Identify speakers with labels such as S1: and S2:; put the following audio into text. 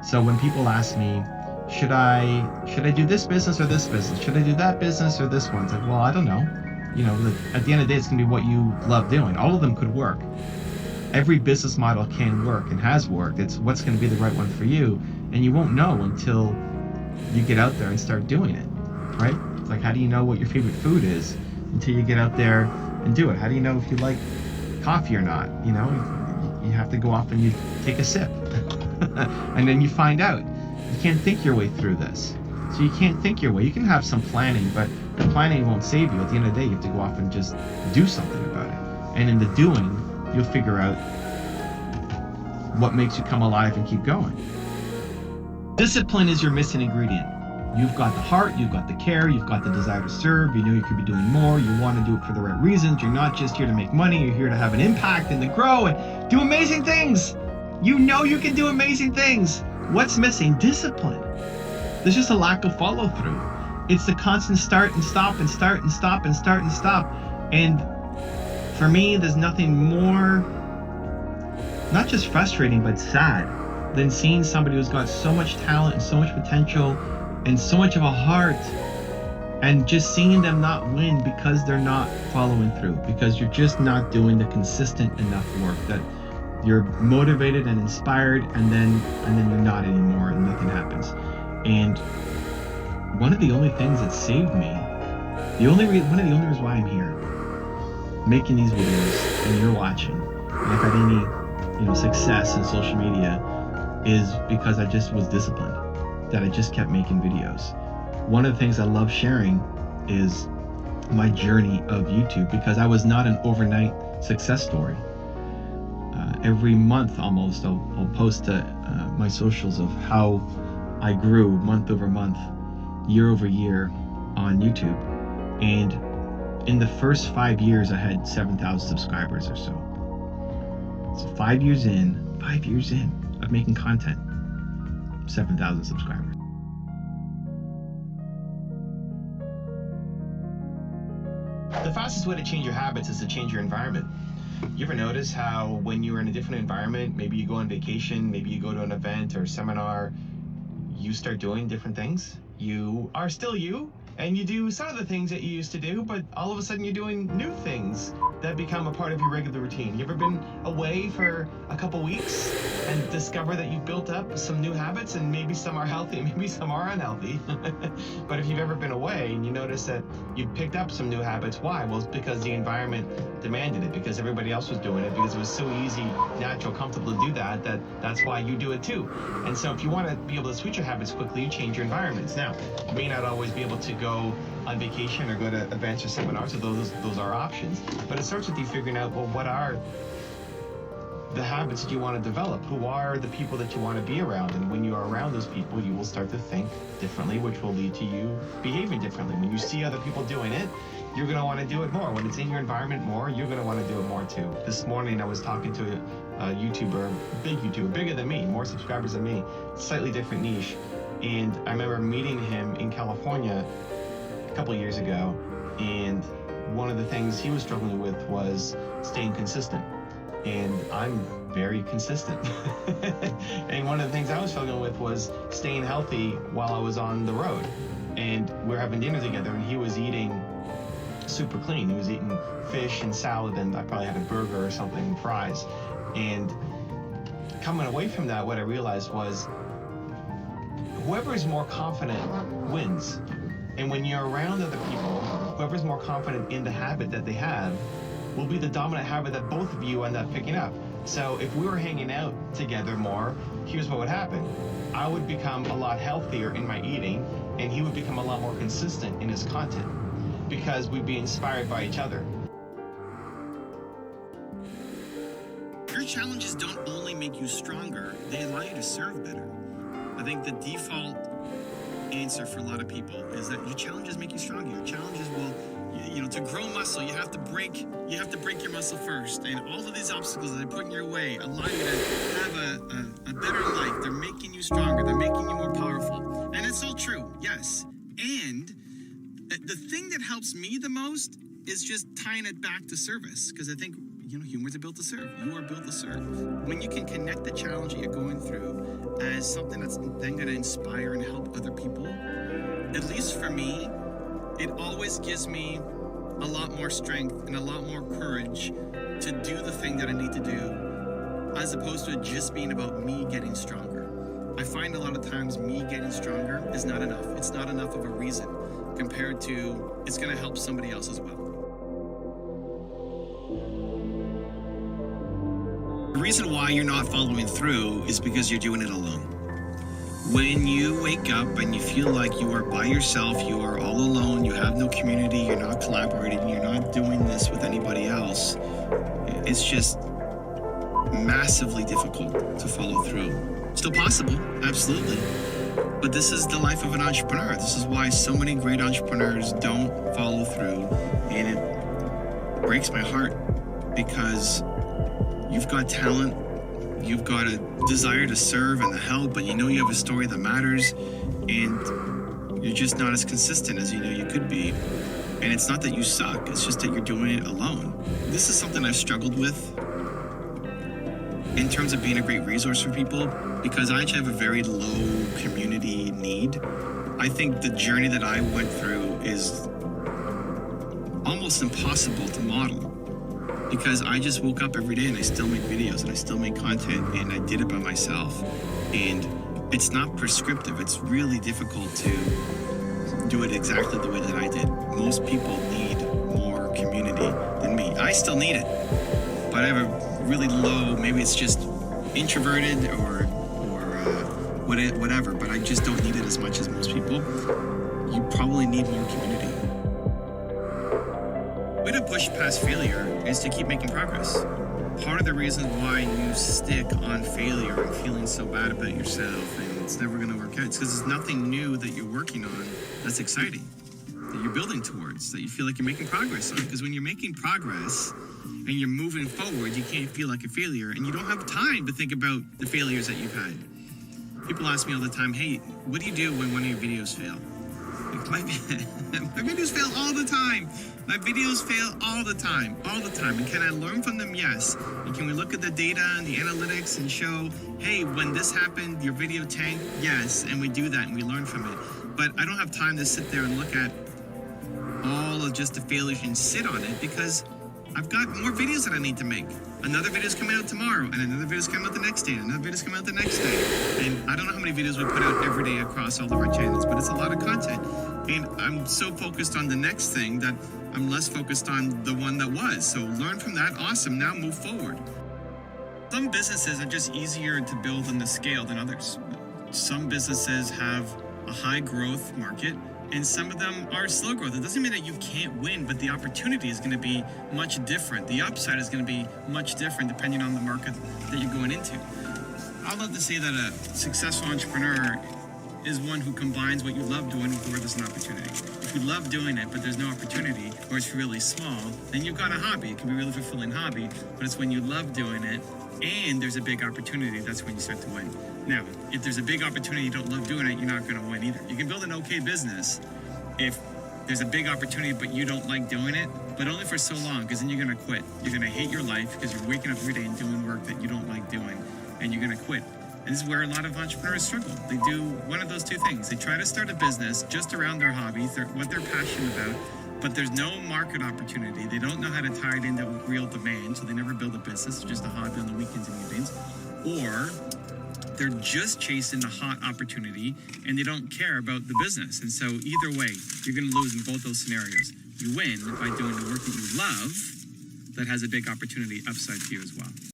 S1: So when people ask me, should I do this business or this business? Should I do that business or this one? It's like, well, I don't know. At the end of the day, it's going to be what you love doing. All of them could work. Every business model can work and has worked. It's what's going to be the right one for you, and you won't know until you get out there and start doing it, right? It's like, how do you know what your favorite food is until you get out there and do it? How do you know if you like coffee or not? You have to go off and you take a sip and then you find out. You can't think your way through this. So you can't think your way. You can have some planning, but the planning won't save you. At the end of the day, you have to go off and just do something about it. And in the doing, you'll figure out what makes you come alive and keep going. Discipline is your missing ingredient. You've got the heart, you've got the care, you've got the desire to serve, you know you could be doing more, you want to do it for the right reasons, you're not just here to make money, you're here to have an impact and to grow and do amazing things. You know you can do amazing things. What's missing? Discipline. There's just a lack of follow through. It's the constant start and stop and start and stop and start and stop. And for me, there's nothing more, not just frustrating, but sad than seeing somebody who's got so much talent and so much potential and so much of a heart, and just seeing them not win because they're not following through, because you're just not doing the consistent enough work, that you're motivated and inspired and then you're not anymore and nothing happens. And one of the only things that saved me, one of the only reasons why I'm here making these videos and you're watching, and I've had any success in social media, is because I just was disciplined, that I just kept making videos. One of the things I love sharing is my journey of YouTube, because I was not an overnight success story. Every month almost, I'll post to my socials of how I grew month over month, year over year on YouTube. And in the first 5 years, I had 7,000 subscribers or so. So 5 years in of making content, 7,000 subscribers. The fastest way to change your habits is to change your environment. You ever notice how when you're in a different environment, maybe you go on vacation, maybe you go to an event or seminar, you start doing different things? You are still you, and you do some of the things that you used to do, but all of a sudden you're doing new things that become a part of your regular routine. You ever been away for a couple weeks and discover that you've built up some new habits, and maybe some are healthy, maybe some are unhealthy? But if you've ever been away and you notice that you picked up some new habits, why? Well, it's because the environment demanded it, because everybody else was doing it, because it was so easy, natural, comfortable to do that's why you do it too. And so if you want to be able to switch your habits quickly, you change your environments. Now, you may not always be able to go on vacation or go to events or seminars, so those are options. But it starts with you figuring out, well, what are the habits that you want to develop? Who are the people that you want to be around? And when you are around those people, you will start to think differently, which will lead to you behaving differently. When you see other people doing it, you're going to want to do it more. When it's in your environment more, you're going to want to do it more too. This morning I was talking to a YouTuber, big YouTuber, bigger than me, more subscribers than me, slightly different niche. And I remember meeting him in California a couple of years ago, and one of the things he was struggling with was staying consistent. And I'm very consistent. And one of the things I was struggling with was staying healthy while I was on the road. And we were having dinner together, and he was eating super clean. He was eating fish and salad, and I probably had a burger or something and fries. And coming away from that, what I realized was whoever is more confident wins. And when you're around other people, whoever's more confident in the habit that they have will be the dominant habit that both of you end up picking up. So if we were hanging out together more, here's what would happen. I would become a lot healthier in my eating, and he would become a lot more consistent in his content, because we'd be inspired by each other.
S2: Your challenges don't only make you stronger, they allow you to serve better. I think the default answer for a lot of people is that your challenges make you stronger. Your challenges will, to grow muscle, you have to break your muscle first. And all of these obstacles that they put in your way allow you to have a better life. They're making you stronger. They're making you more powerful. And it's all true, yes. And the thing that helps me the most is just tying it back to service, because I think humans are built to serve. You are built to serve. When you can connect the challenge that you're going through as something that's then going to inspire and help other people, at least for me, it always gives me a lot more strength and a lot more courage to do the thing that I need to do, as opposed to it just being about me getting stronger. I find a lot of times me getting stronger is not enough. It's not enough of a reason compared to it's going to help somebody else as well. The reason why you're not following through is because you're doing it alone. When you wake up and you feel like you are by yourself, you are all alone, you have no community, you're not collaborating, you're not doing this with anybody else, it's just massively difficult to follow through. Still possible, absolutely. But this is the life of an entrepreneur. This is why so many great entrepreneurs don't follow through. And it breaks my heart because you've got talent, you've got a desire to serve and to help, but you know you have a story that matters, and you're just not as consistent as you know you could be. And it's not that you suck, it's just that you're doing it alone. This is something I've struggled with in terms of being a great resource for people, because I actually have a very low community need. I think the journey that I went through is almost impossible to model, because I just woke up every day and I still make videos and I still make content, and I did it by myself. And it's not prescriptive. It's really difficult to do it exactly the way that I did. Most people need more community than me. I still need it, but I have a really low, maybe it's just introverted or whatever, but I just don't need it as much as most people. You probably need more community. The way to push past failure is to keep making progress. Part of the reason why you stick on failure and feeling so bad about yourself and it's never going to work out, it's because there's nothing new that you're working on that's exciting, that you're building towards, that you feel like you're making progress on. Because when you're making progress and you're moving forward, you can't feel like a failure, and you don't have time to think about the failures that you've had. People ask me all the time, hey, what do you do when one of your videos fail? Like, my videos fail all the time. My videos fail all the time. And can I learn from them? Yes. And can we look at the data and the analytics and show, hey, when this happened, your video tanked? Yes. And we do that and we learn from it. But I don't have time to sit there and look at all of just the failures and sit on it, because I've got more videos that I need to make. Another video's coming out tomorrow, and another video's coming out the next day, and another video's coming out the next day. And I don't know how many videos we put out every day across all of our channels, but it's a lot of content. And I'm so focused on the next thing that I'm less focused on the one that was. So learn from that, awesome, now move forward. Some businesses are just easier to build and to scale than others. Some businesses have a high growth market, and some of them are slow growth. It doesn't mean that you can't win, but the opportunity is going to be much different. The upside is going to be much different depending on the market that you're going into. I'd love to say that a successful entrepreneur is one who combines what you love doing with where there's an opportunity. If you love doing it, but there's no opportunity, or it's really small, then you've got a hobby. It can be a really fulfilling hobby, but it's when you love doing it and there's a big opportunity, that's when you start to win. Now, if there's a big opportunity, you don't love doing it, you're not going to win either. You can build an okay business if there's a big opportunity, but you don't like doing it, but only for so long, because then you're going to quit. You're going to hate your life because you're waking up every day and doing work that you don't like doing, and you're going to quit. And this is where a lot of entrepreneurs struggle. They do one of those two things. They try to start a business just around their hobbies, what they're passionate about, but there's no market opportunity. They don't know how to tie it into real demand, so they never build a business. It's just a hobby on the weekends and evenings. Or they're just chasing the hot opportunity and they don't care about the business. And so either way, you're going to lose in both those scenarios. You win by doing the work that you love that has a big opportunity upside to you as well.